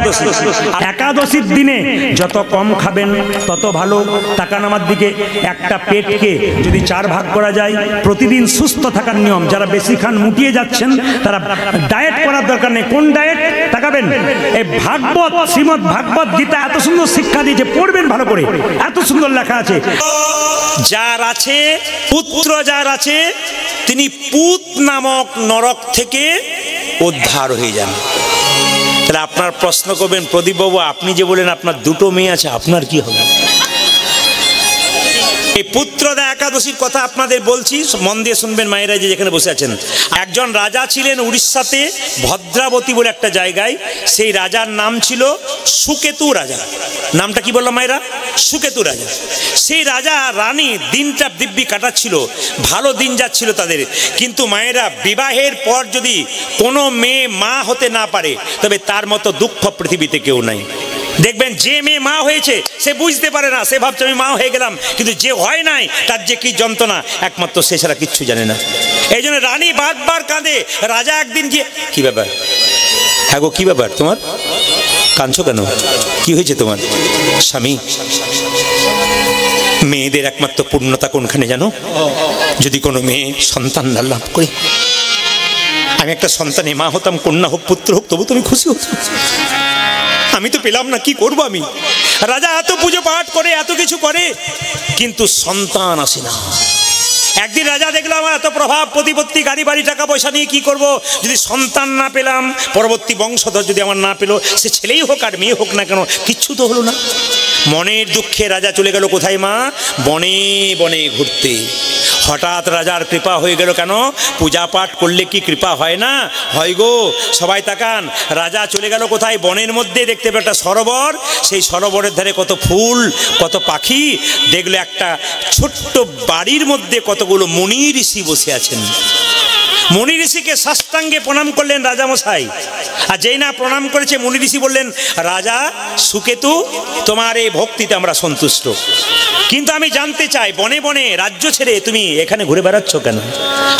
একাদশী। একাদশীর দিনে যত কম খাবেন তত ভালো। তাকান আমার দিকে, একটা পেটকে যদি 4 ভাগ করা যায়, প্রতিদিন সুস্থ থাকার নিয়ম। যারা বেশি খান মুটিয়ে যাচ্ছেন তারা ডায়েট করার দরকার নেই। কোন ডায়েট তাকাবেন? এই ভাগবত, শ্রীমদ্ ভাগবত গীতা এত সুন্দর শিক্ষা দিয়েছে, পড়বেন ভালো করে, এত সুন্দর লেখা আছে। যার আছে পুত্র, যার আছে তিনি পুত নামক নরক থেকে উদ্ধার হয়ে যান। তাহলে আপনার প্রশ্ন করবেন, প্রদীপ বাবু আপনি যে বলেন আপনার 2টো মেয়ে আছে, আপনার কি হবে? এই পুত্রদা একাদশীর কথা আপনাদের বলছি, মন দিয়ে শুনবেন মায়েরা যে যেখানে বসে আছেন। একজন রাজা ছিলেন উড়িষ্যাতে, ভদ্রাবতী বলে একটা জায়গায়। সেই রাজার নাম ছিল সুকেতু রাজা। নামটা কি বললাম মায়েরা? সুকেতু রাজা। সেই রাজা রানী দিনটা দিব্যি কাটাচ্ছিল, ভালো দিন যাচ্ছিল তাদের। কিন্তু মায়েরা, বিবাহের পর যদি কোনো মেয়ে মা হতে না পারে তবে তার মতো দুঃখ পৃথিবীতে কেউ নাই। দেখবেন যে মেয়ে মা হয়েছে সে বুঝতে পারে না, সে ভাবছে আমি মা হয়ে গেলাম, কিন্তু যে হয় নাই তার যে কি যন্ত্রণা একমাত্র সে ছাড়া কিচ্ছু জানে না। এই জন্য রানী বারবার কাঁদে। রাজা একদিন গিয়ে, কি ব্যাপার? হ্যাঁ গো কি ব্যাপার তোমার, কাঁদছো কেন? কি হয়েছে তোমার? স্বামী, মেয়েদের একমাত্র পূর্ণতা কোনখানে জানো? যদি কোনো মেয়ে সন্তান লাভ করে, আমি একটা সন্তানে মা হতাম, কন্যা হোক পুত্র হোক, তবু তুমি খুশি হতো। আমি তো পেলাম না, কি করবো আমি? রাজা এত পুজো পাঠ করে, এত কিছু করে, কিন্তু সন্তান আসে না। একদিন রাজা দেখলো আমার এত প্রভাব প্রতিপত্তি, গাড়ি বাড়ি, টাকা পয়সা নিয়ে কি করব? যদি সন্তান না পেলাম, পরবর্তী বংশধর যদি আমার না পেলো, সে ছেলেই হোক আর মেয়ে হোক না কেন, কিচ্ছু তো হলো না। মনের দুঃখে রাজা চলে গেল কোথায় মা? বনে বনে ঘুরতে। হঠাৎ রাজার কৃপা হয়ে গেল। কেন? পূজা পাঠ করলে কি কৃপা হয় না? হয় গো। সবাই তাকান, রাজা চলে গেল কোথায়? বনের মধ্যে। দেখতে পেল একটা সরোবর, সেই সরোবরের ধারে কত ফুল, কত পাখি। দেখলো একটা ছোট্ট বাড়ির মধ্যে কতগুলো মুনি ঋষি বসে আছেন। মুনি ঋষিকে সাষ্টাঙ্গে প্রণাম করলেন রাজামশাই। আর যেই না প্রণাম করেছে, মুনি ঋষি বললেন, রাজা সুকেতু, তোমার এই ভক্তিতে আমরা সন্তুষ্ট, কিন্তু আমি জানতে চাই বনে বনে রাজ্য ছেড়ে তুমি এখানে ঘুরে বেড়াচ্ছ কেন?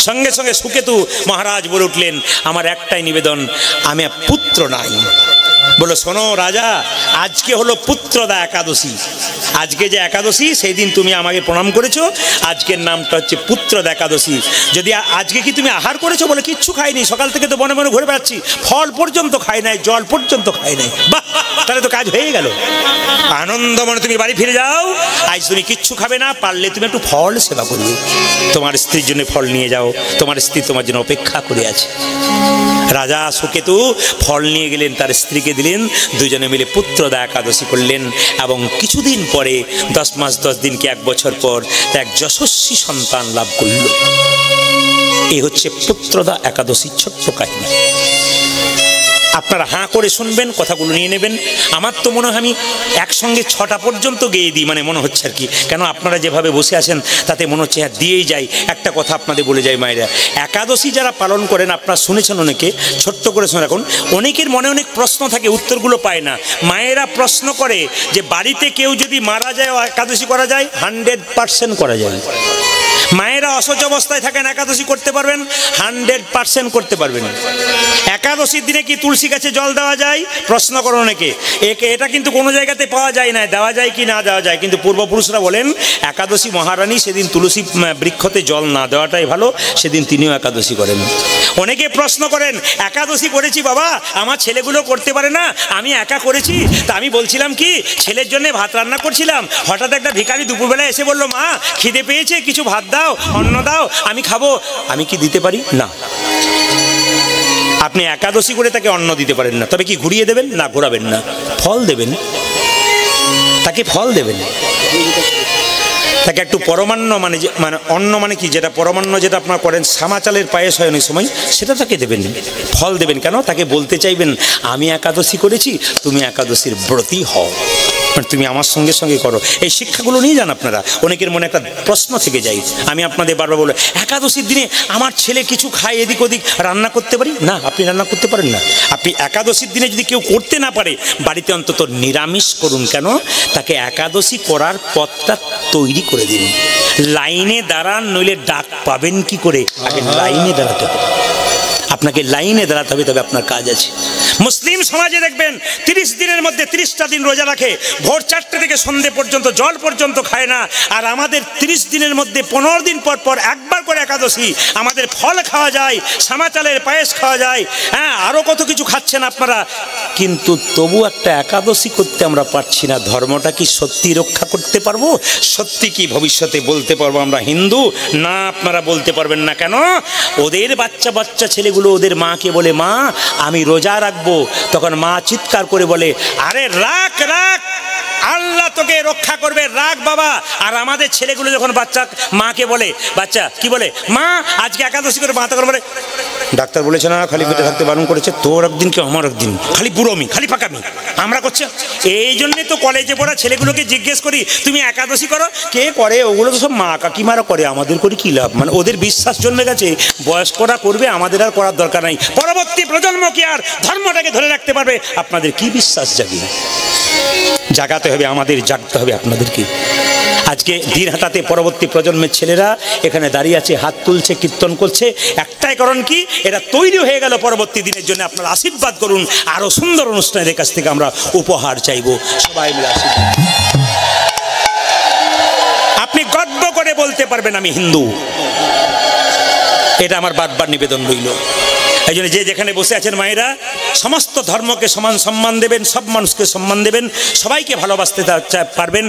সঙ্গে সঙ্গে সুকেতু মহারাজ বলে উঠলেন, আমার একটাই নিবেদন, আমি পুত্র নাই। বলো, শোনো রাজা, আজকে হলো পুত্রদা একাদশী। আজকে যে একাদশী, সেই দিন তুমি আমাকে প্রণাম করেছো, আজকের নামটা হচ্ছে পুত্রদা একাদশী। যদি আজকে কি তুমি আহার করেছো? বলে কিচ্ছু খাইনি, সকাল থেকে তো বনে বনে ঘুরে বেড়াচ্ছি, ফল পর্যন্ত খাই নাই, জল পর্যন্ত খাই নাই। বাহ, তাহলে তো কাজ হয়ে গেল। আনন্দ মনে তুমি বাড়ি ফিরে যাও। আজ তুমি কিচ্ছু খাবে না, পারলে তুমি একটু ফল সেবা করবে। তোমার স্ত্রীর জন্য ফল নিয়ে যাও, তোমার স্ত্রী তোমার জন্য অপেক্ষা করে আছে। রাজা সুকেতু ফল নিয়ে গেলেন, তার স্ত্রীকে দিলেন, দুজনে মিলে পুত্রদা একাদশী করলেন। এবং কিছুদিন পরে, 10 মাস 10 দিন কি 1 বছর পর, এক যশস্বী সন্তান লাভ করল। এই হচ্ছে পুত্রদা একাদশীর ছোট্ট কাহিনী। আপনারা হাঁ করে শুনবেন, কথাগুলো নিয়ে নেবেন। আমার তো মনে হয় আমি একসঙ্গে 6টা পর্যন্ত গেয়ে দিই, মানে মনে হচ্ছে আর কি। কেন আপনারা যেভাবে বসে আছেন তাতে মনে হচ্ছে হ্যাঁ দিয়েই যাই। একটা কথা আপনাদের বলে যাই মায়েরা, একাদশী যারা পালন করেন, আপনারা শুনেছেন অনেকে, ছোট্ট করে শুনে রাখুন। অনেকের মনে অনেক প্রশ্ন থাকে, উত্তরগুলো পায় না। মায়েরা প্রশ্ন করে যে বাড়িতে কেউ যদি মারা যায় একাদশী করা যায়? 100% করা যায়। মায়েরা অসহ্য অবস্থায় থাকেন, একাদশী করতে পারবেন? 100% করতে পারবেন। একাদশীর দিনে কি তুলসী গাছে জল দেওয়া যায়? প্রশ্ন করো অনেকে। এটা কিন্তু কোনো জায়গাতে পাওয়া যায় না, দেওয়া যায় কি না দেওয়া যায়। কিন্তু পূর্বপুরুষরা বলেন একাদশী মহারানী সেদিন তুলসী বৃক্ষতে জল না দেওয়াটাই ভালো, সেদিন তিনিও একাদশী করেন। অনেকে প্রশ্ন করেন, একাদশী করেছি বাবা, আমার ছেলেগুলো করতে পারে না, আমি একা করেছি। তা আমি বলছিলাম কি, ছেলের জন্য ভাত রান্না করছিলাম, হঠাৎ একটা ভিখারি দুপুরবেলা এসে বলল, মা খিদে পেয়েছে, কিছু ভাত দাও, অন্ন দাও, আমি খাবো। আমি কি দিতে পারি? না। আপনি একাদশী করে তাকে অন্ন দিতে পারেন না, তবে কি ঘুরিয়ে দেবেন? না, ঘোরাবেন না, ফল দেবেন, তাকে ফল দেবেন। তাকে একটু পরমান্ন, মানে অন্ন মানে কি, যেটা পরমান্ন যেটা আপনারা করেন, সামা চালের পায়েস হয় অনেক সময়, সেটা তাকে দেবেন, ফল দেবেন। কেন? তাকে বলতে চাইবেন আমি একাদশী করেছি, তুমি একাদশীর ব্রতী হও, তুমি আমার সঙ্গে সঙ্গে করো। এই শিক্ষাগুলো নিয়ে যান আপনারা। অনেকের মনে একটা প্রশ্ন থেকে যায়, আমি আপনাদের বারবার বলবো, একাদশীর দিনে আমার ছেলে কিছু খায়, এদিক ওদিক, রান্না করতে পারি না? আপনি রান্না করতে পারেন না। আপনি একাদশীর দিনে যদি কেউ করতে না পারে, বাড়িতে অন্তত নিরামিষ করুন। কেন? তাকে একাদশী করার পথটা তৈরি করে দিন। লাইনে দাঁড়ান, নইলে ডাক পাবেন কি করে? আগে লাইনে দাঁড়াতে হবে। আপনাকে লাইনে দাঁড়াতে হবে, তবে আপনার কাজ আছে। মুসলিম সমাজে দেখবেন 30 দিনের মধ্যে 30টা দিন রোজা রাখে, ভোর 4টে থেকে সন্ধে পর্যন্ত জল পর্যন্ত খায় না। আর আমাদের 30 দিনের মধ্যে 15 দিন পর পর একবার করে একাদশী, আমাদের ফল খাওয়া যায়, সামা চালের পায়েস খাওয়া যায়, হ্যাঁ আরও কত কিছু খাচ্ছেন আপনারা, কিন্তু তবু একটা একাদশী করতে আমরা পারছি না। ধর্মটা কি সত্যি রক্ষা করতে পারবো? সত্যি কি ভবিষ্যতে বলতে পারবো আমরা হিন্দু? না, আপনারা বলতে পারবেন না। কেন? ওদের বাচ্চা বাচ্চা ছেলেগুলো ওদের মাকে বলে, মা আমি রোজা রাখবো, তখন মা চিৎকার করে বলে, আরে রাখ রাখ, আল্লাহ তোকে রক্ষা করবে, রাখ বাবা। আর আমাদের ছেলেগুলো যখন বাচ্চা মাকে বলে, বাচ্চা কি বলে, মা আজকে একাদশী করে, মা তখন বলে, ডাক্তার বলেছে না খালি পেটে থাকতে বারণ করেছে, তোর একদিন কি আমার একদিন, খালি বুড়োমি খালি ফাঁকামি আমরা করছে। এই জন্যই তো কলেজে পড়া ছেলেগুলোকে জিজ্ঞেস করি, তুমি একাদশী করো? কে করে? ওগুলো তো সব মা কাকিমারা করে, আমাদের করে কি লাভ? মানে ওদের বিশ্বাস জন্মে গেছে, বয়স্করা করবে, আমাদের আর করার দরকার নাই। পরবর্তী প্রজন্ম কি আর ধর্মটাকে ধরে রাখতে পারবে? আপনাদের কি বিশ্বাস জাগে? জাগাতে হবে আমাদের, জাগতে হবে আপনাদেরকে। আজকে দিনহাটাতে পরবর্তী প্রজন্মের ছেলেরা এখানে দাঁড়িয়ে আছে, হাত তুলছে, কীর্তন করছে, একটাই কারণ কি, এরা তৈরি হয়ে গেল পরবর্তী দিনের জন্য। আপনারা আশীর্বাদ করুন, আরো সুন্দর অনুষ্ঠানের কাছ থেকে আমরা উপহার চাইব, সবাই মিলে আশীর্বাদ। আপনি গর্ব করে বলতে পারবেন আমি হিন্দু, এটা আমার বারবার নিবেদন রইল। এই জন্য যে যেখানে বসে আছেন মায়েরা, সমস্ত ধর্মকে সমান সম্মান দেবেন, সব মানুষকে সম্মান দেবেন, সবাইকে ভালোবাসতে পারবেন,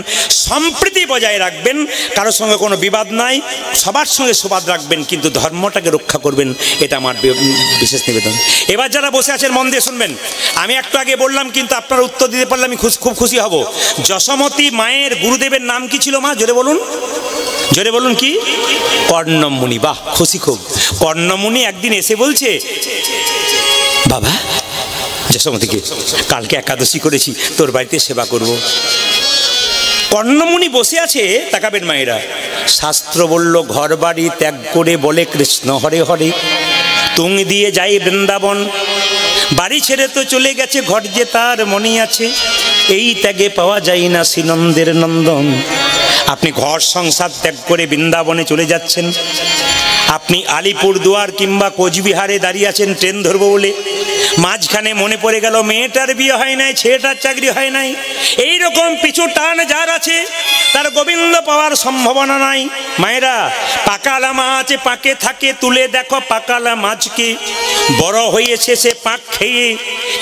সম্প্রীতি বজায় রাখবেন, কারোর সঙ্গে কোনো বিবাদ নাই, সবার সঙ্গে সুবাদ রাখবেন, কিন্তু ধর্মটাকে রক্ষা করবেন, এটা আমার বিশেষ নিবেদন। এবার যারা বসে আছেন মন দিয়ে শুনবেন, আমি একটু আগে বললাম কিন্তু আপনারা উত্তর দিতে পারলে আমি খুব খুশি হব। যশোমতী মায়ের গুরুদেবের নাম কি ছিল মা? জোরে বলুন, জোরে বলুন। কি? কর্ণমুনি। বাহ, খুশি খুব। কর্ণমুনি একদিন এসে বলছে, বাবা যশোমতীকে কালকে একাদশী করেছি, তোর বাড়িতে সেবা করব। কর্ণমুনি বসে আছে, তাকাবেন মায়েরা, শাস্ত্র বলল ঘর বাড়ি ত্যাগ করে বলে কৃষ্ণ হরে হরে, তুং দিয়ে যাই বৃন্দাবন, বাড়ি ছেড়ে তো চলে গেছে, ঘর যে তার মনে আছে, এই ত্যাগে পাওয়া যায় না শ্রীনন্দের নন্দন। আপনি ঘর সংসার ত্যাগ করে বৃন্দাবনে চলে যাচ্ছেন, আপনি আলিপুরদুয়ার কিংবা কোচবিহারে দাঁড়িয়ে আছেন ট্রেন ধরবো বলে, মাঝখানে মনে পড়ে গেল মেয়েটার বিয়ে হয় নাই, ছেলেটার চাকরি হয় নাই, এইরকম পিছু টান যার আছে তার গোবিন্দ পাওয়ার সম্ভাবনা নাই। মায়েরা, পাকালা মাছ পাকে থাকে, তুলে দেখো পাকালা মাছকে, বড় হয়েছে সে পাক খেয়ে,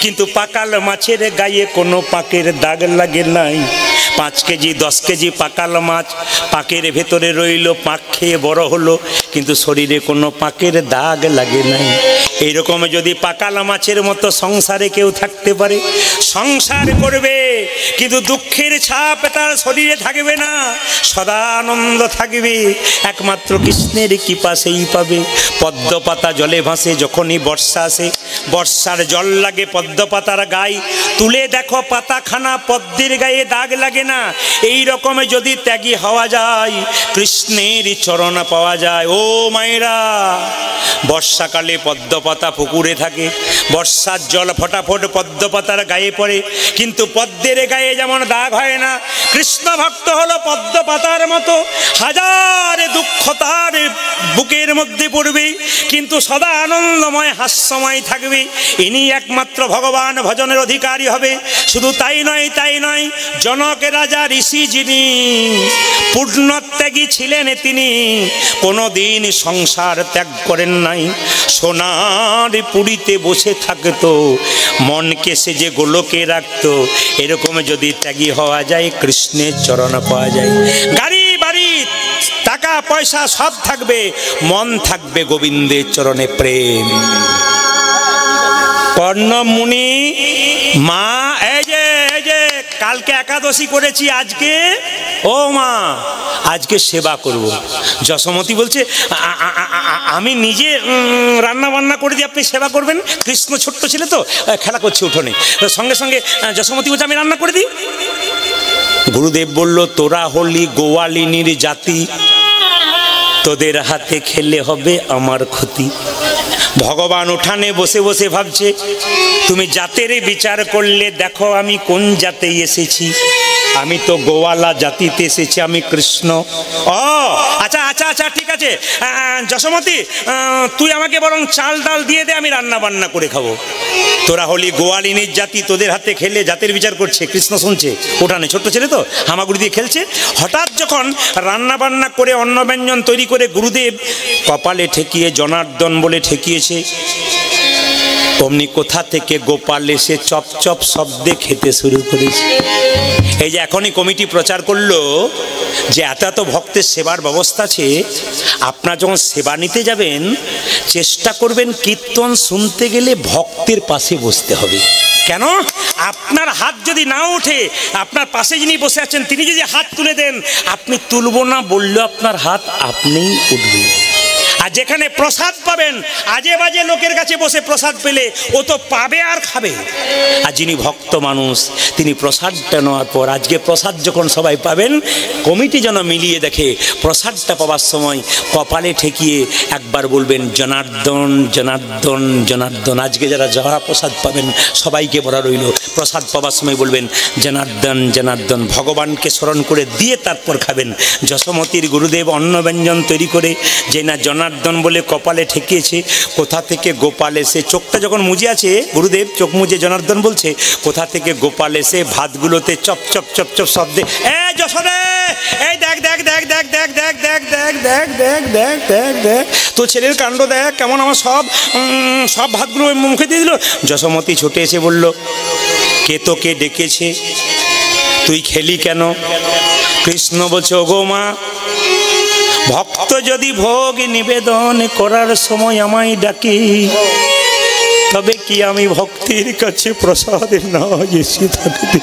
কিন্তু পাকাল মাছের গায়ে কোনো পাকের দাগ লাগে নাই। 5 কেজি 10 কেজি পাকাল মাছ পাকের ভেতরে রইল, পাক খেয়ে বড় হলো, কিন্তু শরীরে কোনো পাকের দাগ লাগে নাই। এইরকম যদি পাকাল মাছের মতো সংসারে কেউ থাকতে পারে, সংসার করবে কিন্তু দুঃখের ছাপ তার শরীরে থাকবে না, সদা আনন্দ থাকবে, একমাত্র কৃষ্ণের কৃপা সেই পাবে। পদ্ম পাতা জলে ভাসে, যখনই বর্ষা আসে, বর্ষার জল লাগে পদ্ম পাতার গায়ে, তুলে দেখো পাতাখানা, পদ্মের গায়ে দাগ লাগে না। এই রকম যদি ত্যাগী হওয়া যায়, কৃষ্ণের চরণ পাওয়া যায়। ও মায়েরা, বর্ষাকালে পদ্ম পাতা পুকুরে থাকে, বর্ষার জল ফটাফট পদ্ম পাতার গায়ে পড়ে, কিন্তু পদ্মের গায়ে যেমন দাগ হয় না, কৃষ্ণ ভক্ত হলো পদ্ম পাতার মতো, হাজার দুঃখ তার বুকের মধ্যে পড়বে, কিন্তু সদা আনন্দময় হাস্যময় থাকবে। ইনি একমাত্র ভগবান ভজনের অধিকারী হবে। শুধু তাই নয়, তাই নয়, জনক রাজা ঋষি যিনি পূর্ণত্যাগী ছিলেন, তিনি কোনোদিন সংসার ত্যাগ করেন নাই। সোনার পুরীতে বসে থাকতো, মনকে সে যে গোলকে রাখতো। এরকম যদি ত্যাগী হওয়া যায়, কৃষ্ণের চরণ পাওয়া যায়। গাড়ি বাড়ি টাকা পয়সা সব থাকবে, মন থাকবে গোবিন্দের চরণে প্রেম। কর্ণমুনি মা, এই যে কালকে একাদশী করেছি, আজকে ও মা আজকে সেবা করব। যশোমতী বলছে, আমি নিজে রান্না বান্না করে দিই, আপনি সেবা করবেন? কৃষ্ণ ছোট্ট ছেলে তো, খেলা করছে উঠোনে, সঙ্গে সঙ্গে যশোমতী বলছে, আমি রান্না করে দিই। গুরুদেব বলল, তোরা হলি গোয়ালিনীর জাতি, তোদের হাতে খেলে হবে আমার ক্ষতি। ভগবান উঠানে বসে বসে ভাবছে, তুমি জাতের বিচার করলে দেখো আমি কোন জাতে এসেছি। আমি তো গোয়ালা জাতিতে এসেছি, আমি কৃষ্ণ। ও আচ্ছা আচ্ছা আচ্ছা, ঠিক আছে যশোমতি, তুই আমাকে বরং চাল ডাল দিয়ে দে, আমি রান্না বান্না করে খাবো। তোরা হলি গোয়ালিনীর জাতি, তোদের হাতে খেলে জাতের বিচার করছে। কৃষ্ণ শুনছে, ওঠানে ছোট্ট ছেলে তো হামাগুড়ি দিয়ে খেলছে। হঠাৎ যখন রান্না বান্না করে অন্ন ব্যঞ্জন তৈরি করে গুরুদেব কপালে ঠেকিয়ে জনার্দন বলে ঠেকিয়েছে, অমনি কোথা থেকে গোপাল এসে চপ চপ শব্দে খেতে শুরু করেছে। এই যে এখনই কমিটি প্রচার করলো যে এত এত ভক্তের সেবার ব্যবস্থা আছে, আপনারা যখন সেবা নিতে যাবেন চেষ্টা করবেন কীর্তন শুনতে গেলে ভক্তের পাশে বসতে হবে। কেন? আপনার হাত যদি না ওঠে, আপনার পাশে যিনি বসে আছেন তিনি যদি হাত তুলে দেন, আপনি তুলব না বললেও আপনার হাত আপনিই উঠবে। আর যেখানে প্রসাদ পাবেন, আজে বাজে লোকের কাছে বসে প্রসাদ পেলে ও তো পাবে আর খাবে। আর যিনি ভক্ত মানুষ তিনি প্রসাদটা নেওয়ার পর, আজকে প্রসাদ যখন সবাই পাবেন, কমিটি যেন মিলিয়ে দেখে প্রসাদটা পাওয়ার সময় কপালে ঠেকিয়ে একবার বলবেন জনার্দন জনার্দন জনার্দন। আজকে যারা যারা প্রসাদ পাবেন সবাইকে বলা রইল, প্রসাদ পাওয়ার সময় বলবেন জনার্দন জনার্দন, ভগবানকে স্মরণ করে দিয়ে তারপর খাবেন। যশোমতির গুরুদেব অন্ন ব্যঞ্জন তৈরি করে যে না জনার্দন বলে কপালে ঠেকিয়েছে, কোথা থেকে গোপাল এসে, চোখটা যখন মুজে আছে গুরুদেব চোখ মুজে জনার্দন বলছে, কোথা থেকে গোপাল এসে ভাতগুলোতে চপ চপ চপ চপ শব্দে, এ যশোদে এই দেখ দেখ দেখ দেখ দেখ দেখ দেখ দেখ দেখ দেখ দেখ দেখ দেখ তো ছেলের কাণ্ড দেখ, কেমন আমার সব সব ভাতগুলো মুখে দিয়ে দিল। যশোমতি ছুটে এসে বলল, কে তোকে ডেকেছে, তুই খেলি কেন? কৃষ্ণ বলছে, ওগো মা, ভক্ত যদি ভোগ নিবেদন করার সময় আমায় ডাকি, তবে কি আমি ভক্তির কাছে প্রসাদ না এসে থাকি?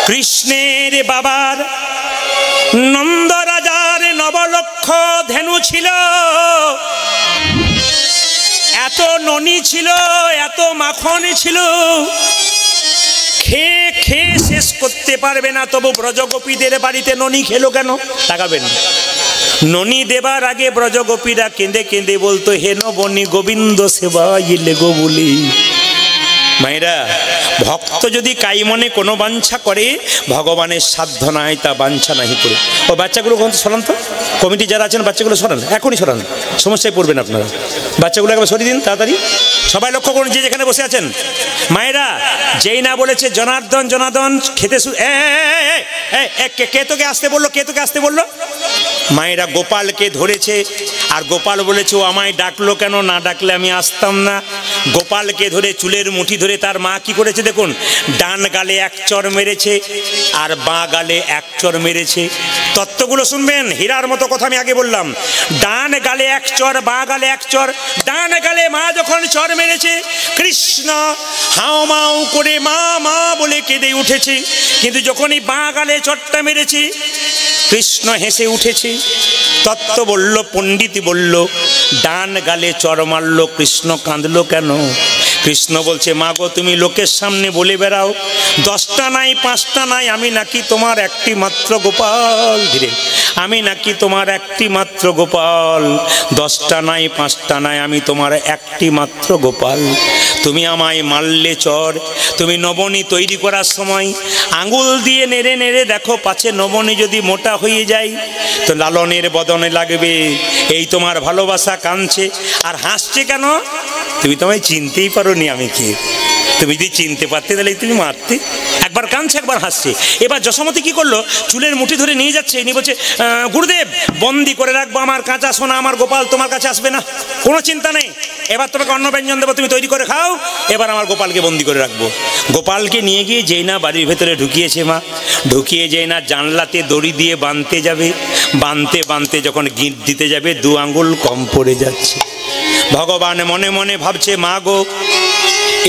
কৃষ্ণের বাবার নন্দ রাজার নবলক্ষ ধেনু ছিল, এত ননি ছিল, এত মাখন ছিল, খেয়ে খেয়ে শেষ করতে পারবে না। তবু ব্রজগোপীদের বাড়িতে ননি খেলো কেন? তাকাবেন, ননি দেবার আগে ব্রজগোপীরা কেঁদে কেঁদে বলতো, হে নবনী গোবিন্দ সেবা ইলে গো বলি। মায়েরা, ভক্ত যদি কাই মনে কোনো বাঞ্ছা করে, ভগবানের সাধ্য নাই তা বাঞ্ছা নাহি করে। ও বাচ্চাগুলো সরান তো, কমিটি যারা আছেন বাচ্চাগুলো সরান, এখনই সরান, সমস্যায় পড়বেন আপনারা। বাচ্চাগুলো একবার সরিয়ে দিন তাড়াতাড়ি, সবাই লক্ষ্য করুন যে যেখানে বসে আছেন। মায়েরা, যেই না বলেছে জনার্দন জনার্দন খেতে কে তোকে আসতে বললো, কে তোকে আসতে বললো? মায়েরা গোপালকে ধরেছে, আর গোপাল বলেছে ও আমায় ডাকলো কেন, না ডাকলে আমি আসতাম না। গোপালকে ধরে চুলের মুঠি ধরে তার মা কি করেছে দেখুন, ডান গালে এক চর মেরেছে আর বাঁ গালে এক চর মেরেছে। তত্ত্বগুলো শুনবেন, হীরার মতো কথা আমি আগে বললাম। ডান গালে এক চর, বাঁ গালে এক চর। ডান গালে মা যখন চর মেরেছে, কৃষ্ণ হাও মাও করে মা মা বলে কেঁদে উঠেছে, কিন্তু যখনই বাঁ গালে চরটা মেরেছে কৃষ্ণ হেসে উঠেছে। তত্ত্ব বলল, পণ্ডিত বলল, ডান গালে চর মারল, কৃষ্ণ কাঁদলো কেন? কৃষ্ণ বলছে, মা গো, তুমি লোকের সামনে বলে বেড়াও 10টা নাই 5টা নাই, আমি নাকি তোমার একটি মাত্র গোপাল। ধীরে, আমি নাকি তোমার একটি মাত্র গোপাল। 10টা নাই 5টা নাই, আমি তোমার একটি মাত্র গোপাল। তুমি আমায় মারলে চর, তুমি নবনী তৈরি করার সময় আঙুল দিয়ে নেড়ে নেড়ে দেখো, পাছে নবনী যদি মোটা হয়ে যায় তো লালনের বদনে লাগবে। এই তোমার ভালোবাসা কাঁদছে আর হাসছে কেন? তুমি তোমায় চিনতেই পারোনি আমি কে। তুমি যদি চিনতে পারতে তাহলে তুমি মারতে। একবার কাঁদছে, একবার হাসছে। এবার যশোমতি কি করলো, চুলের মুঠি ধরে নিয়ে যাচ্ছে, নিয়ে বলছে, গুরুদেব বন্দি করে রাখবো আমার কাঁচা সোনা, আমার গোপাল তোমার কাছে আসবে না, কোনো চিন্তা নেই। এবার তোমাকে অন্ন ব্যঞ্জন দেবো, তুমি তৈরি করে খাও। এবার আমার গোপালকে বন্দি করে রাখবো। গোপালকে নিয়ে গিয়ে যেই না বাড়ির ভেতরে ঢুকিয়েছে মা, ঢুকিয়ে যেই না জানলাতে দড়ি দিয়ে বাঁধতে যাবে, বাঁধতে বাঁধতে যখন গিঁট দিতে যাবে 2 আঙ্গুল কম পড়ে যাচ্ছে। ভগবান মনে মনে ভাবছে, মা গো,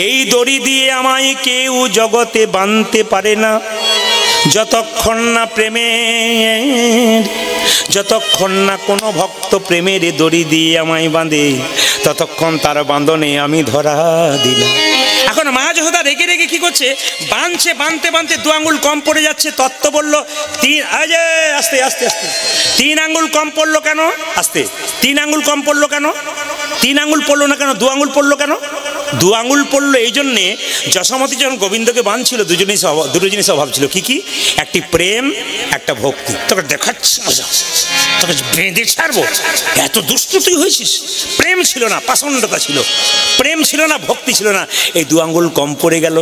এই দড়ি দিয়ে আমায় কেউ জগতে বাঁধতে পারে না, যতক্ষণ না প্রেমের, যতক্ষণ না কোনো ভক্ত প্রেমের দড়ি দিয়ে আমায় বাঁধে, ততক্ষণ তার বাঁধনে আমি ধরা দিলাম। এখন মা যশোদা রেগে রেগে কি করছে, বাঁধছে, বাঁধতে বাঁধতে 2 আঙ্গুল কম পড়ে যাচ্ছে। তত্ত্ব বলল, আস্তে আস্তে আস্তে 3 আঙ্গুল কম পড়লো কেন? আস্তে 3 আঙ্গুল কম পড়লো কেন? 3 আঙুল পড়লো না কেন, 2 আঙুল পড়লো কেন? 2 আঙুল পড়লো এই জন্যে, যশোমতি যখন গোবিন্দকে বাঁধছিল দুটো জিনিস অভাব ছিল। কি কি? একটি প্রেম, একটা ভক্তি। তোকে দেখাচ্ছি, তোকে বেঁধে ছাড়বো, এত দুষ্ট তুই হয়েছিস। প্রেম ছিল না, পাষণ্ডতা ছিল। প্রেম ছিল না, ভক্তি ছিল না। এই 2 আঙুল কম পড়ে গেল।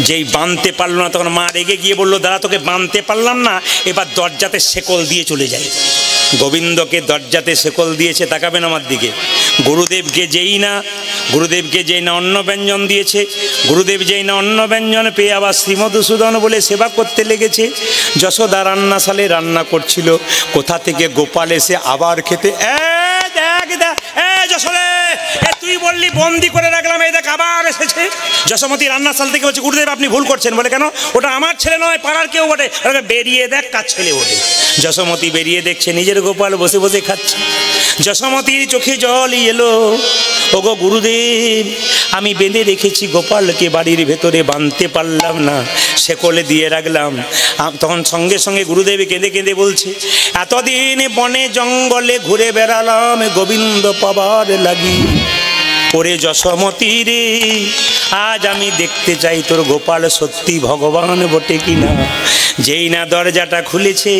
যেই বাঁধতে পারলো না, তখন মা রেগে গিয়ে বললো, দাদা তোকে বাঁধতে পারলাম না, এবার দরজাতে শেকল দিয়ে চলে যাই। গোবিন্দকে দরজাতে শেকল দিয়েছে। তাকাবেন আমার দিকে। গুরুদেবকে যেই না অন্ন ব্যঞ্জন দিয়েছে, গুরুদেব যেই না অন্ন ব্যঞ্জন পেয়ে আবার শ্রীমধুসূদন বলে সেবা করতে লেগেছে। যশোদা রান্নাশালে রান্না করছিল, কোথা থেকে গোপাল এসে আবার খেতে। যশোদা, তুই বললি বন্দি করে রাখলাম, এই দেখ আবার এসেছে। যশোমতি রান্নাশাল থেকে বলছে, গুরুদেব আপনি ভুল করছেন। বলে কেন? ওটা আমার ছেলে নয়, পাড়ার কেউ বটে। বেরিয়ে দেখ, কার ছেলে ওঠে। যশোমতি বেরিয়ে দেখছে নিজের গোপাল বসে বসে খাচ্ছে। যশোমতির চোখে জলই এলো। ওগো গুরুদেব, আমি বেঁধে রেখেছি গোপালকে, বাড়ির ভেতরে বাঁধতে পারলাম না, শেকলে দিয়ে রাখলাম। তখন সঙ্গে সঙ্গে গুরুদেব কেঁদে কেঁদে বলছে, এতদিন বনে জঙ্গলে ঘুরে বেড়ালাম গোবিন্দ পাবার লাগি। ওরে যশোমতি রে, আজ আমি দেখতে চাই তোর গোপাল সত্যি ভগবান বটে কিনা। যেই না দরজাটা খুলেছে,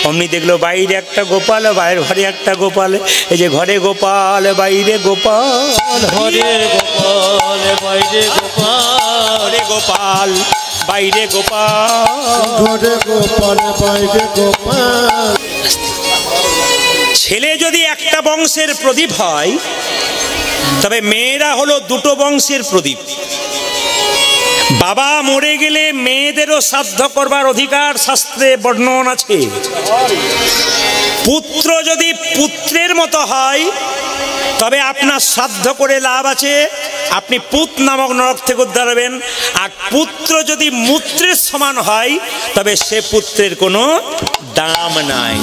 অমনি দেখলো বাইরে একটা গোপাল, বাইরের ঘরে একটা গোপাল। এই যে ঘরে গোপাল, বাইরে গোপাল, ঘরে গোপাল, বাইরে গোপাল, ঘরে গোপাল, বাইরে গোপাল, ঘরে গোপাল, বাইরে গোপাল। ছেলে যদি একটা বংশের প্রদীপ হয়, তবে মেয়েরা হলো 2টো বংশের প্রদীপ। বাবা মরে গেলে মেয়েদেরও শ্রাদ্ধ করবার অধিকার শাস্ত্রে বর্ণন আছে। পুত্র যদি পুত্রের মতো হয়, তবে আপনার শ্রাদ্ধ করে লাভ আছে, আপনি পুত নামক নরক থেকে উদ্ধার হবেন। আর পুত্র যদি মূত্রের সমান হয়, তবে সে পুত্রের কোনো দাম নাই।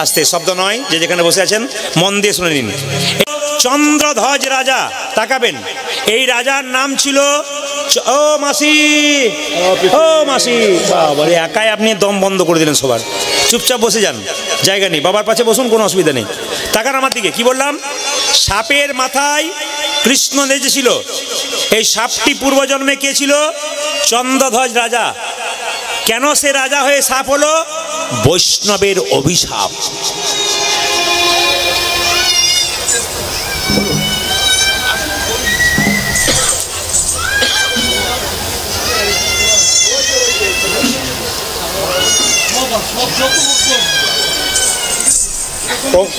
আস্তে শব্দ নয়, যে যেখানে বসে আছেন মন দিয়ে শুনে নিন। চন্দ্রধ্বজ রাজা, তাকাবেন, এই রাজার নাম ছিল, ও মাসি, ও মাসি, বাবা একাই আপনি দম বন্ধ করে দিলেন সবার। চুপচাপ বসে যান, জায়গা নেই, বাবার পাশে বসুন, কোনো অসুবিধা নেই। তাকান আমার দিকে। কি বললাম? সাপের মাথায় কৃষ্ণ নেচেছিল। এই সাপটি পূর্বজন্মে কে ছিল? চন্দ্রধ্বজ রাজা। কেন সে রাজা হয়ে সাপ হলো? বৈষ্ণবের অভিশাপ।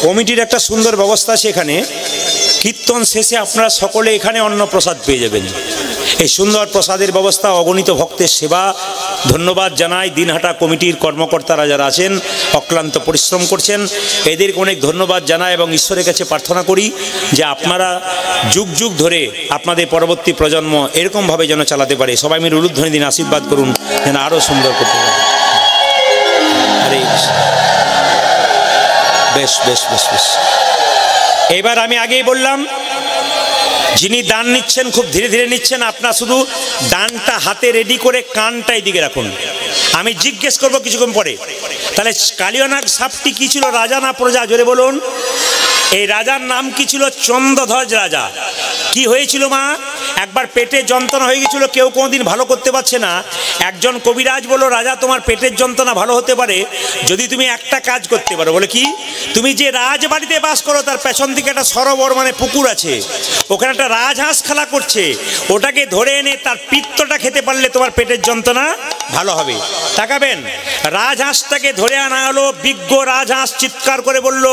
কমিটির একটা সুন্দর ব্যবস্থা আছে এখানে। কীর্তন শেষে আপনারা সকলে এখানে অন্নপ্রসাদ পেয়ে যাবেন। এই সুন্দর প্রসাদের ব্যবস্থা, অগণিত ভক্তের সেবা। ধন্যবাদ জানাই দিনহাটা কমিটির কর্মকর্তারা যারা আছেন, অক্লান্ত পরিশ্রম করছেন, এদেরকে অনেক ধন্যবাদ জানাই এবং ঈশ্বরের কাছে প্রার্থনা করি যে আপনারা যুগ যুগ ধরে আপনাদের পরবর্তী প্রজন্ম এরকমভাবে যেন চালাতে পারে। সবাই মিলে উলুধ্বনি দিন আশীর্বাদ করুন, যেন আরও সুন্দর করতে পারে। আরে বেশ বেশ বেশ বেশ। এবার আমি আগেই বললাম, যিনি দান নিচ্ছেন খুব ধীরে ধীরে নিচ্ছেন। আপনার শুধু দানটা হাতে রেডি করে কানটা এদিকে রাখুন। আমি জিজ্ঞেস করবো কিছুক্ষণ পরে। তাহলে কালিয়ানাগ সাপটি কি ছিল, রাজা না প্রজা? জোরে বলুন। এই রাজার নাম কি ছিল? চন্দ্রধ্বজ রাজা। কি হয়েছিল মা? একবার পেটে যন্ত্রণা হয়ে গেছিল, কেউ কোনোদিন ভালো করতে পারছে না। একজন কবিরাজ বলল, রাজা তোমার পেটের যন্ত্রণা ভালো হতে পারে যদি তুমি একটা কাজ করতে পারো। বলে কি? তুমি যে রাজবাড়িতে বাস করো তার পেছন দিকে একটা সরোবর মানে পুকুর আছে, ওখানে একটা রাজহাঁস খেলা করছে, ওটাকে ধরে এনে তার পিত্তটা খেতে পারলে তোমার পেটের যন্ত্রণা ভালো হবে। তাকাবেন, রাজহাঁসটাকে ধরে আনা হলো। বিজ্ঞ রাজহাঁস চিৎকার করে বলল,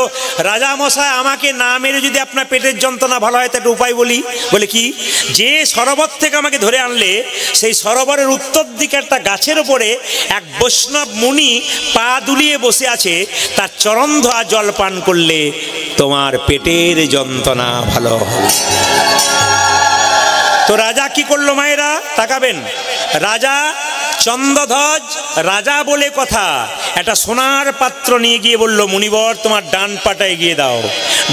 রাজা মশাই আমাকে না মেরে যদি আপনার পেটের যন্ত্রণা ভালো হয়, তার একটা উপায় বলি। বলে কি? যে সরোবর থেকে আমাকে ধরে আনলে, সেই সরোবরের উত্তর দিকে একটা গাছের উপরে এক বৈষ্ণব মুনি পা দুলিয়ে বসে আছে, তার চরণ ধোয়া জল পান করলে তোমার পেটের যন্ত্রণা ভালো হবে। তো রাজা কি করলো মায়েরা? তাকাবেন, রাজা চন্দ্রধ্বজ রাজা বলে কথা একটা সোনার পাত্র নিয়ে গিয়ে বলল, মুনিবর তোমার ডান পাটা এগিয়ে দাও।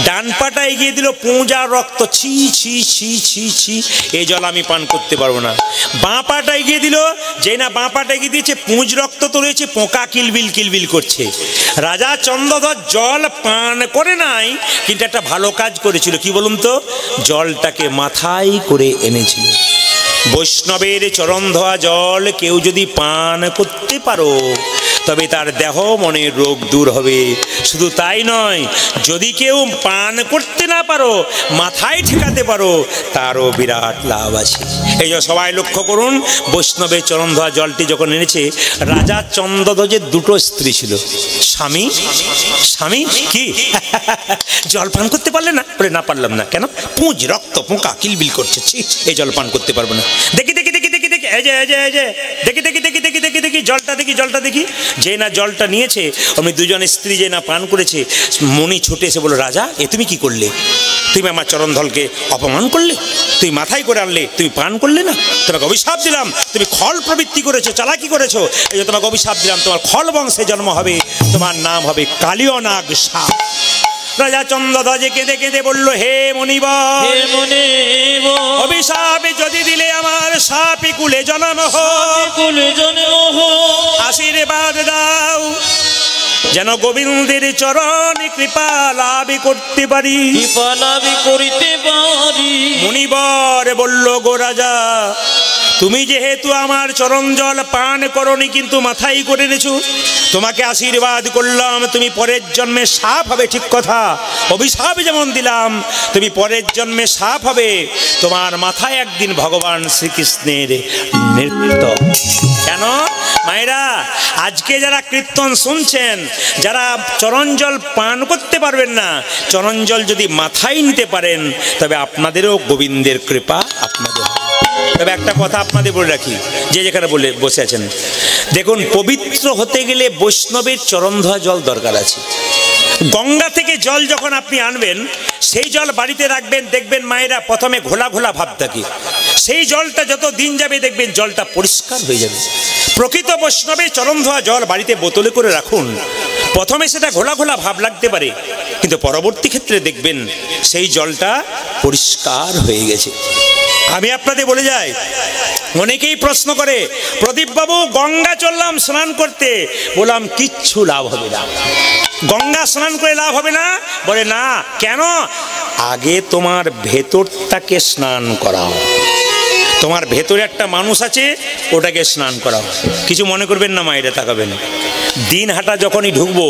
ডান পাটা এগিয়ে দিল, পুঁজার রক্ত, ছি ছি ছি ছি ছি, এই জল আমি পান করতে পারবো না। বাঁ পাটা এগিয়ে দিল, যেই না বাঁ পাটা এগিয়ে দিয়েছে পুঁজ রক্ত তো রয়েছে, পোকা কিলবিল কিলবিল করছে। রাজা চন্দ্রধ্বজ জল পান করে নাই, কিন্তু একটা ভালো কাজ করেছিল। কি বলুন তো? জলটাকে মাথায় করে এনেছিল। বৈষ্ণবের চরণ ধোয়া জল কেউ যদি পান করতে পারো তবে তার দেহ মনের রোগ দূর হবে। শুধু তাই নয়, যদি কেউ পান করতে না পারো, মাথায় ঠেকাতে পারো, তারও বিরাট লাভ আছে। এই যে সবাই লক্ষ্য করুন, বৈষ্ণবের চরণ ধোয়া জলটি যখন এনেছে, রাজা চন্দ্রধ্বজের দুটো স্ত্রী ছিল। স্বামী স্বামী কি জল পান করতে পারলে না? বলে না পারলাম না। কেন? পুঁজ রক্ত, পোকা কিলবিল করছে, এই জল পান করতে পারবো না। দেখি দেখি দেখি দেখি দেখি, এই যে এই যে এই যে দেখি দেখি দেখি দেখি দেখি দেখি জলটা দেখি, জলটা দেখি। যে না জলটা নিয়েছে, অমনি দুজন স্ত্রী যে না পান করেছে, মণি ছুটে এসে বলল, রাজা এ তুমি কি করলে? তুমি আমার চরণধলকে অপমান করলে, তুমি মাথায় করে আনলে, তুমি পান করলে না? তোমাকে অভিশাপ দিলাম, তুমি খল প্রবৃত্তি করেছো, চালাকি করেছো, এই যে তোমাকে অভিশাপ দিলাম, তোমার খল বংশে জন্ম হবে, তোমার নাম হবে কালীয় নাগ সাপ। রাজা চন্দ্রধ্বজে কেঁদে কেঁদে বলল, হে মুনিবর, অভিশাপে যদি দিলে আমার সাপে কুলে জন্ম হোক, আশীর্বাদ দাও যেন গোবিন্দের চরণে কৃপা লাভ করতে পারি। মুনিবর বলল, গো রাজা, তুমি যেহেতু আমার চরণ জল পান করনি, কিন্তু মাথায় করে এনেছো, তোমাকে আশীর্বাদ করলাম, তুমি পরের জন্মে সাপ হবে। ঠিক কথা, অভিশাপ যেমন দিলাম, তুমি পরের জন্মে সাপ হবে, তোমার মাথায় একদিন ভগবান শ্রীকৃষ্ণের নৃত্য। কেন মায়েরা, আজকে যারা কীর্তন শুনছেন, যারা চরণ জল পান করতে পারবেন না, চরণ জল যদি মাথায় নিতে পারেন, তবে আপনাদেরও গোবিন্দের কৃপা আপনাদের। তবে একটা কথা আপনাদের বলে রাখি, যে যেখানে বলে বসে আছেন, দেখুন, পবিত্র হতে গেলে বৈষ্ণবের চরণ ধোয়া জল দরকার আছে। গঙ্গা থেকে জল যখন আপনি আনবেন, সেই জল বাড়িতে রাখবেন, দেখবেন মায়েরা প্রথমে ঘোলা ঘোলা ভাব থাকে, সেই জলটা যত দিন যাবে দেখবেন জলটা পরিষ্কার হয়ে যাবে। প্রকৃত বৈষ্ণবের চরণ ধোয়া জল বাড়িতে বোতলে করে রাখুন, প্রথমে সেটা ঘোলা ঘোলা ভাব লাগতে পারে, কিন্তু পরবর্তী ক্ষেত্রে দেখবেন সেই জলটা পরিষ্কার হয়ে গেছে। আমি আপনাদের বলে যাই, অনেকেই প্রশ্ন করে, প্রদীপ বাবু গঙ্গা চললাম স্নান করতে, বললাম কিচ্ছু লাভ হবে না, গঙ্গা স্নান করে লাভ হবে না। বলে না, কেন? আগে তোমার ভেতরটাকে স্নান করাও, তোমার ভেতরে একটা মানুষ আছে, ওটাকে স্নান করাও। কিছু মনে করবেন না মায়েরা, তাকাবেন। দিনহাটা যখনই ঢুকবো,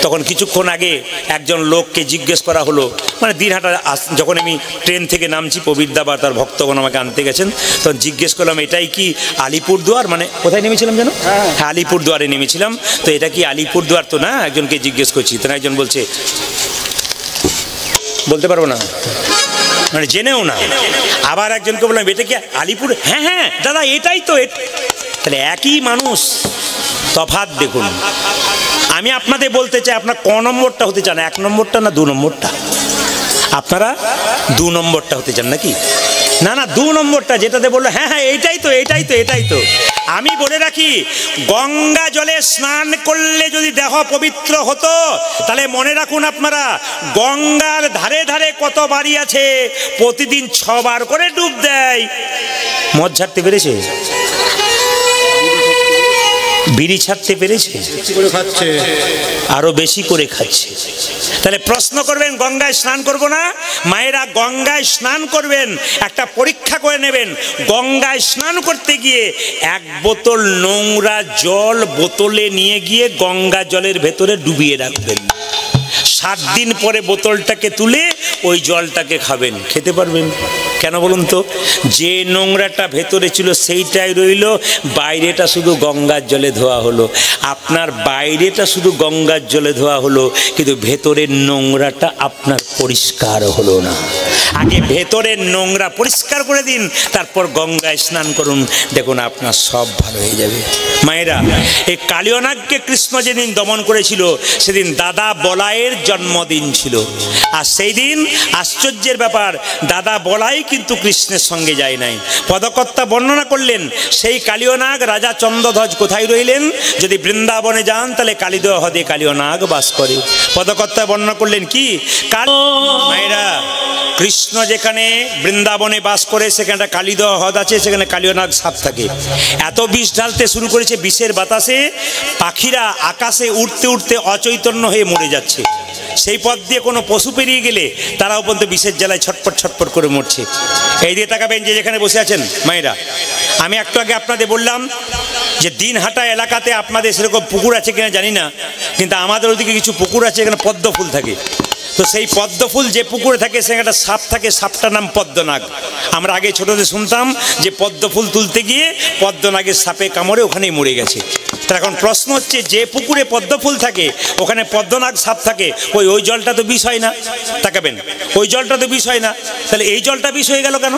তখন কিছুক্ষণ আগে একজন লোককে জিজ্ঞেস করা হলো, মানে দিনহাটা যখন আমি ট্রেন থেকে নামছি, প্রবীরদা বা তার ভক্তগণ আমাকে আনতে গেছেন, তখন জিজ্ঞেস করলাম, এটাই কি আলিপুরদুয়ার? মানে কোথায় নেমেছিলাম যেন? হ্যাঁ, আলিপুরদুয়ারে নেমেছিলাম। তো এটা কি আলিপুরদুয়ার? তো না, একজনকে জিজ্ঞেস করছি, তো একজন বলছে বলতে পারবো না, মানে জেনেও না। আবার একজনকে বললাম, এটা কি আলিপুর? হ্যাঁ হ্যাঁ দাদা, এটাই তো। তাহলে একই মানুষ, তফাৎ দেখুন। আমি আপনাদের বলতে চাই, আপনার ক নম্বরটা হতে চান, 1 নম্বরটা না 2 নম্বরটা? আপনারা 2 নম্বরটা হতে চান নাকি? না না, 2 নম্বরটা, যেটাতে বললো হ্যাঁ হ্যাঁ এইটাই তো, এটাই তো, এটাই তো। আমি বলে রাখি, গঙ্গা জলে স্নান করলে যদি দেহ পবিত্র হতো, তাহলে মনে রাখুন আপনারা, গঙ্গার ধারে ধারে কত বাড়ি আছে, প্রতিদিন 6 বার করে ডুব দেয়। মদ ছাড়তে পেরেছে? বিড়ি ছাড়তে পেরেছে? আরো বেশি করে খাচ্ছে। তাহলে প্রশ্ন করবেন, গঙ্গায় স্নান করব না? মায়েরা, গঙ্গায় স্নান করবেন, একটা পরীক্ষা করে নেবেন। গঙ্গায় স্নান করতে গিয়ে 1 বোতল নোংরা জল বোতলে নিয়ে গিয়ে গঙ্গা জলের ভেতরে ডুবিয়ে রাখবেন। 7 দিন পরে বোতলটাকে তুলে ওই জলটাকে খাবেন। খেতে পারবেন? কেন বলুন তো? যে নোংরাটা ভেতরে ছিল সেইটাই রইল, বাইরেটা শুধু গঙ্গার জলে ধোয়া হলো। আপনার বাইরেটা শুধু গঙ্গার জলে ধোয়া হলো, কিন্তু ভেতরের নোংরাটা আপনার পরিষ্কার হলো না। আগে ভেতরের নোংরা পরিষ্কার করে দিন, তারপর গঙ্গায় স্নান করুন, দেখুন আপনার সব ভালো হয়ে যাবে। মায়েরা, এই কালিয়নাগকে কৃষ্ণ যেদিন দমন করেছিল সেদিন দাদা বলাইয়ের জন্মদিন ছিল। আর সেই দিন আশ্চর্যের ব্যাপার, দাদা বলাই কিন্তু কৃষ্ণের সঙ্গে যায় নাই। পদকর্তা বর্ণনা করলেন সেই কালিয়নাগ রাজা চন্দ্রধ্বজ কোথায় রইলেন, যদি বৃন্দাবনে যান তাহলে কালিদহ হ্রদে কালিয়নাগ বাস করে। পদকর্তা বর্ণনা করলেন কি, মায়েরা, কৃষ্ণ যেখানে বৃন্দাবনে বাস করে সেখানে কালিদহ হ্রদ আছে, সেখানে কালিয়নাগ সাপ থাকে। এত বিষ ঢালতে শুরু করেছে বিষের বাতাসে, পাখিরা আকাশে উঠতে উঠতে অচৈতন্য হয়ে মরে যাচ্ছে। সেই পথ দিয়ে কোনো পশু পেরিয়ে গেলে তারাও পর্যন্ত বিষের জ্বালায় ছটপট ছটপট করে মরছে। এই দিয়ে তাকাবেন যে যেখানে বসে আছেন মায়েরা, আমি একটু আগে আপনাদের বললাম যে দিনহাটা এলাকাতে আপনাদের সেরকম পুকুর আছে কিনা জানি না, কিন্তু আমাদের ওদিকে কিছু পুকুর আছে, এখানে পদ্ম ফুল থাকে। তো সেই পদ্ম ফুল যে পুকুরে থাকে সেখানে একটা সাপ থাকে, সাপটার নাম পদ্মনাগ। আমরা আগে ছোটদের শুনতাম যে পদ্ম ফুল তুলতে গিয়ে পদ্মনাগের সাপে কামড়ে ওখানেই মরে গেছে। তার এখন প্রশ্ন হচ্ছে, যে পুকুরে পদ্ম ফুল থাকে ওখানে পদ্মনাগ সাপ থাকে, ওই জলটা তো বিষ হয় না? তাকাবেন, ওই জলটা তো বিষ হয় না, তাহলে এই জলটা বিষ হয়ে গেল কেন?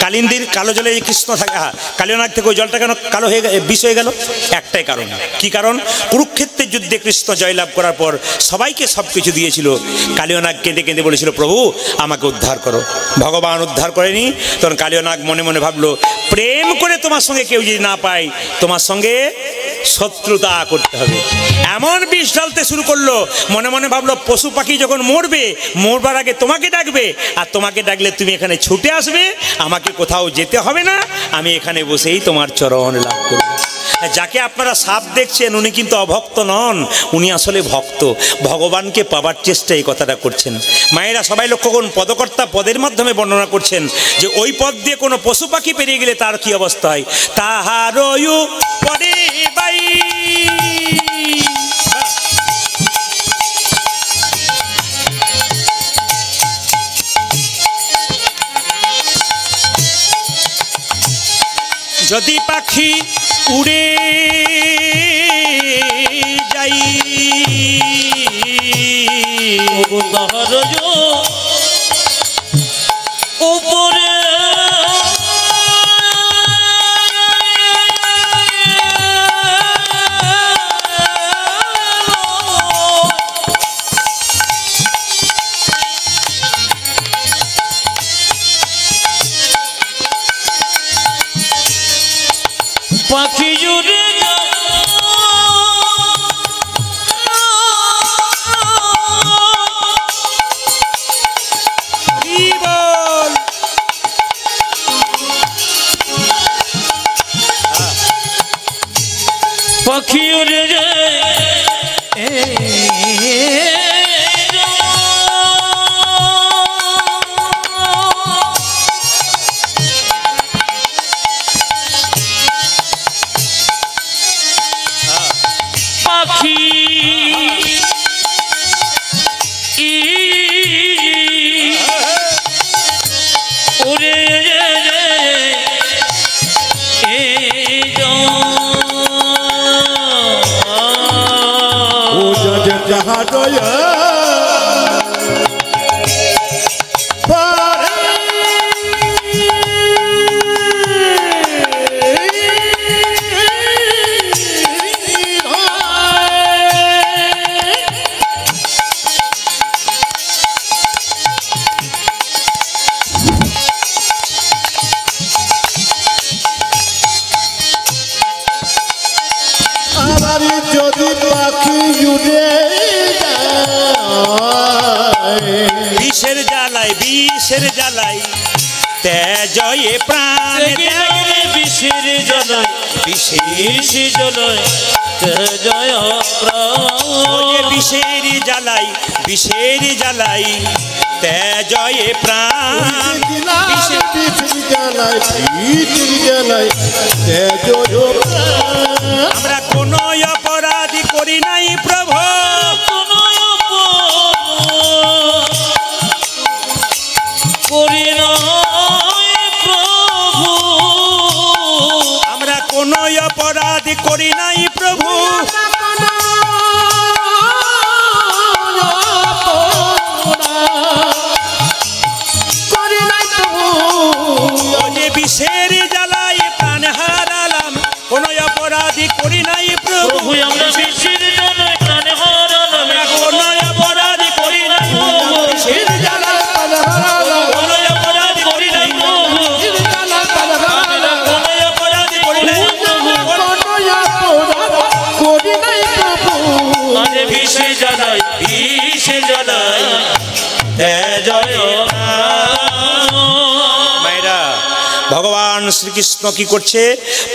কালিন্দির কালো জলে কৃষ্ণ থাকে, কালিয়নাগ থেকে ওই জলটা কেন কালো হয়ে বিষ হয়ে গেল? একটাই কারণ। কি কারণ? কুরুক্ষেত্রের যুদ্ধে কৃষ্ণ জয়লাভ করার পর সবাইকে সব কিছু দিয়েছিল। কালিয়নাগ কেঁদে কেঁদে বলেছিল, প্রভু আমাকে উদ্ধার করো। ভগবান উদ্ধার করেনি। তখন কালিয়নাগ মনে মনে ভাবলো, প্রেম করে তোমার সঙ্গে কেউ যদি না পায়, তোমার সঙ্গে শত্রুতা করতে হবে। এমন বিষ ঢালতে শুরু করলো, মনে মনে ভাবলো পশু পাখি যখন মরবে, মরবার আগে তোমাকে ডাকবে, আর তোমাকে ডাকলে তুমি এখানে ছুটে আসবে, আমাকে কোথাও যেতে হবে না, আমি এখানে বসেই তোমার চরণ লাভ করব। যাকে আপনারা সাপ দেখছেন উনি কিন্তু অভক্ত নন, উনি আসলে ভক্ত, ভগবানকে পাবার চেষ্টা এই কথাটা করছেন। মায়েরা সবাই লক্ষ্য করুন, পদকর্তা পদের মাধ্যমে বর্ণনা করছেন যে ওই পদ দিয়ে কোনো পশু পাখি পেরিয়ে গেলে তার কি অবস্থা হয়। তাহারয়ু পরে বাই, যদি পাখি উড়ে যাই, উপরে পাখি জুড়ে পাখি উড়ে যায়, পাখি উড়ে যদি পাখি উড়ে যায়, বিষের জ্বালায় বিষের জ্বালায় তেজয়ে প্রাণ, বিষের জ্বালায় বিষের জ্বালায় তেজয় প্রাণ, বিষের জ্বালাই বিষের জ্বালাই তেজয়ে প্রাণ, বিষের জ্বালায় জ্বালায় তেজয় প্রাণ। আমরা কোনো অপরাধী করি নাই প্রভু, করি নাই প্রভু, আমরা কোনো অপরাধী করি নাই প্রভু, বিষের জ্বালায় প্রাণ হারালাম, কোন অপরাধী করি নাই প্রভু। প্রভু আমরা বিষের জ্বালায় প্রাণ হারালাম, কোন অপরাধী করি নাই প্রভু। বিষের জ্বালায় প্রাণ হারালাম, কোন অপরাধী করি নাই প্রভু। বিষের জ্বালায় প্রাণ হারালাম, কোন অপরাধী করি নাই প্রভু। কোনো অপরাধ করি নাই প্রভু। আজ বিষের জ্বালায় বিষের জ্বালায় জয় মায়েরা, ভগবান শ্রীকৃষ্ণ কি করছে?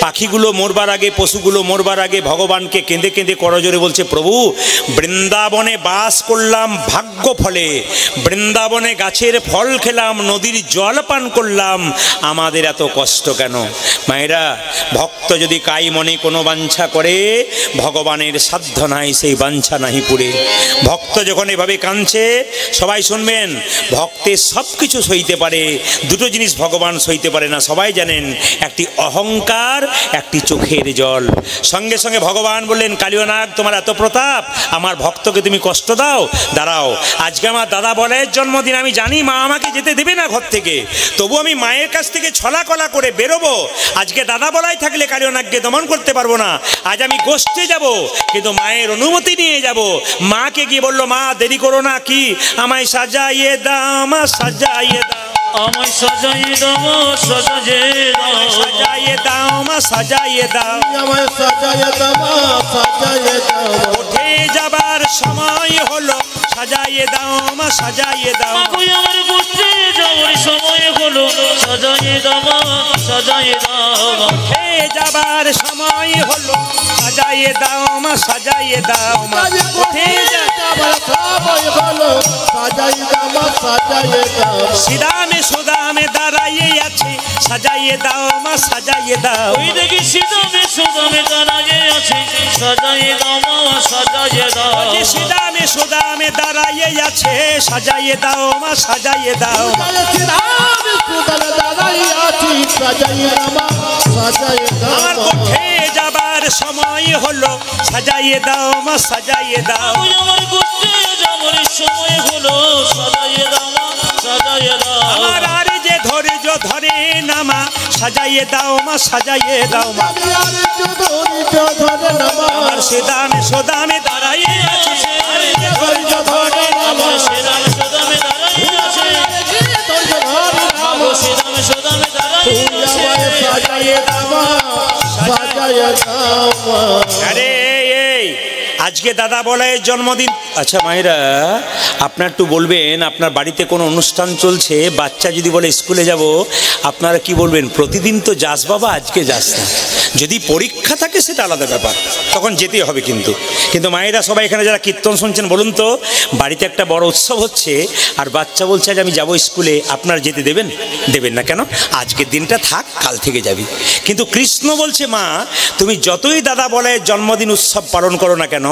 পাখিগুলো মরবার আগে, পশুগুলো মরবার আগে ভগবানকে কেঁদে কেঁদে করজোরে বলছে, প্রভু বৃন্দাবনে বাস করলাম ভাগ্য ফলে, বৃন্দাবনে গাছের ফল খেলাম, নদীর জল পান করলাম, আমাদের এত কষ্ট কেন? মায়েরা, ভক্ত যদি কাই মনে কোনো বাঞ্ছা করে, ভগবানের সাধ্য নাই সেই বাঞ্ছা নাহি পুরে। ভক্ত যখন এভাবে কাঁদছে, সবাই শুনবেন, ভক্তের সব কিছু সইতে পারে, দুটো জিনিস ভগবান সইতে পারে না, সবাই জানেন, একটি অহংকার, একটি চোখের জল। সঙ্গে সঙ্গে ভগবান বললেন, কালিয়নাগ তোমার এত প্রতাপ, আমার ভক্তকে তুমি কষ্ট দাও, দাঁড়াও, আজকে আমার দাদা বলাইয়ের জন্মদিন, আমি জানি মা আমাকে যেতে দেবে না ঘর থেকে, তবু আমি মায়ের কাছ থেকে ছলা কলা করে বেরোবো। আজকে দাদা বলাই থাকলে কালিয়নাগকে দমন করতে পারবো না, আজ আমি গোষ্ঠে যাব, কিন্তু মায়ের অনুমতি নিয়ে যাব। মাকে গিয়ে বললো, মা দেরি করো না, কি আমায় সাজাইয়ে দাও, আমার সাজাইয়ে দাও, আমায় সাজাইয়ে দাও, সাজাইয়ে দাও, সাজাইয়ে দাও, মা সাজাইয়ে দাও, আমায় সাজাইয়ে দাও, সাজাইয়ে দাও, উঠে যাবার সময় হলো, সাজাইয়ে দাও, মা সাজাইয়ে দাও, মাগো আমার বুঝতে যাওয়ার সময় হলো, সাজাইয়ে দাও, সাজাইয়ে দাও, উঠে যাবার সময় হলো, সাজাইয়ে দাও, মা সাজাইয়ে দাও, মা উঠে যাবার সময় হলো, সাজাইয়ে দাও, সাজাইয়ে দাও, সিদামে সুদামে দাঁড়াইয়ে আছে, সাজাইয়ে দাও, মা সাজাইয়ে দাও, ওই দেখি সিদামে সুদামে দাঁড়াইয়ে আছে, সাজাইয়ে দাও, সাজাইয়ে দাও, যে সিদামে সুদামে দাঁড়াইয়ে আছে, সাজাইয়ে দাও, মা সাজাইয়ে দাও, আমার উঠে যাবার সময় হলো, সাজাইয়ে দাও, মা সাজাইয়ে দাও, ওই আমার বুঝতে যাওয়ার সময় হলো, সাজাইয়ে দাও, সাজাইয়ে দাও, আমার আর যে ধৈর্য ধরে নামা, সাজাইয়ে দাও, মা সাজাইয়ে দাও, মা আমার সিদামে সুদামে দাঁড়াইয়ে আছে, আর যে ধৈর্য ধরে নামা, আমার সিদামে সুদামে দাঁড়াইয়ে আছে, মাগো সিদামে সুদামে দাঁড়াইয়ে আছে, আরে এই আজকে দাদা বলাইয়ের জন্মদিন। আচ্ছা মায়েরা, আপনার একটু বলবেন, আপনার বাড়িতে কোনো অনুষ্ঠান চলছে, বাচ্চা যদি বলে স্কুলে যাব, আপনারা কি বলবেন? প্রতিদিন তো যাস বাবা, আজকে যাস না। যদি পরীক্ষা থাকে সেটা আলাদা ব্যাপার, তখন যেতে হবে। কিন্তু মায়েরা সবাই এখানে যারা কীর্তন শুনছেন, বলুন তো, বাড়িতে একটা বড় উৎসব হচ্ছে আর বাচ্চা বলছে আজ আমি যাবো স্কুলে, আপনার যেতে দেবেন? দেবেন না কেন? আজকের দিনটা থাক, কাল থেকে যাবি। কিন্তু কৃষ্ণ বলছে, মা তুমি যতই দাদা বলাইয়ের জন্মদিন উৎসব পালন করো না কেন,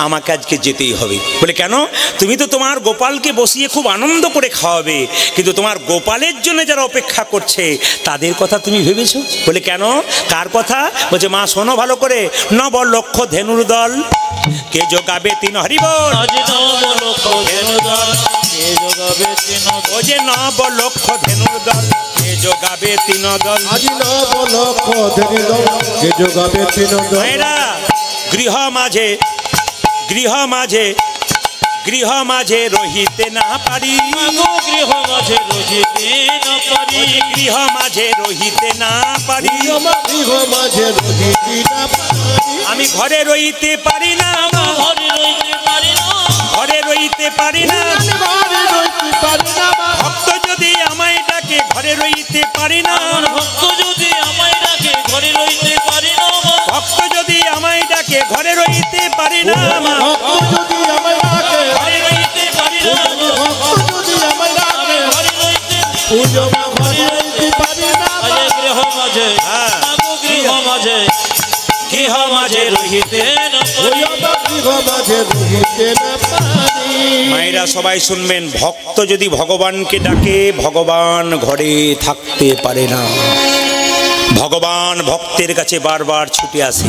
আমাকে আজকে যেতেই হবে। বলে কেন? তুমি তো তোমার গোপালকে বসিয়ে খুব আনন্দ করে খাওয়াবে, কিন্তু তোমার গোপালের জন্য যারা অপেক্ষা করছে তাদের কথা তুমি ভেবেছো? বলে কেন? কার কথা? বলছে, মা শোনো ভালো করে, নব লক্ষ ধেনুর দল কে যোগাবে তিন হরিবল, আজ নব লক্ষ ধেনুর দল কে যোগাবে তিন দল, ও যে নব লক্ষ ধেনুর দল কে যোগাবে তিন দল, আজি নব লক্ষ ধেনুর দল কে যোগাবে তিন দল। মায়েরা, গৃহ মাঝে রহিতে না পারি, মাগো গৃহ মাঝে রহিতে না পারি, গৃহ মাঝে রহিতে না পারি, গৃহ মাঝে রহিতে না পারি, আমি ঘরে রইতে পারি না, ঘরে রইতে পারি না, ঘরে রইতে পারি না, ঘরে রইতে পারি না, ভক্ত যদি আমায় ডাকে ঘরে রইতে পারি না, আমার ভক্ত যদি আমায় ডাকে ঘরে রইতে পারি না, ভক্ত যদি আমায় ডাকে ঘরে রইতে পারি না, ভক্ত যদি আমায় ডাকে, ঘরে রইতে পারি না, ভক্ত যদি আমায় ডাকে, ঘরে রইতে পূজো মা ঘরে রইতে পারি না, আজ গৃহ মাঝে, মাগো গৃহ মাঝে, গৃহ মাঝে রহিতে না পারি, গৃহ মাঝে রহিতে না পারি। মায়েরা সবাই শুনবেন, ভক্ত যদি ভগবানকে ডাকে ভগবান ঘরে থাকতে পারে না, ভগবান ভক্তের কাছে বারবার ছুটে আসে।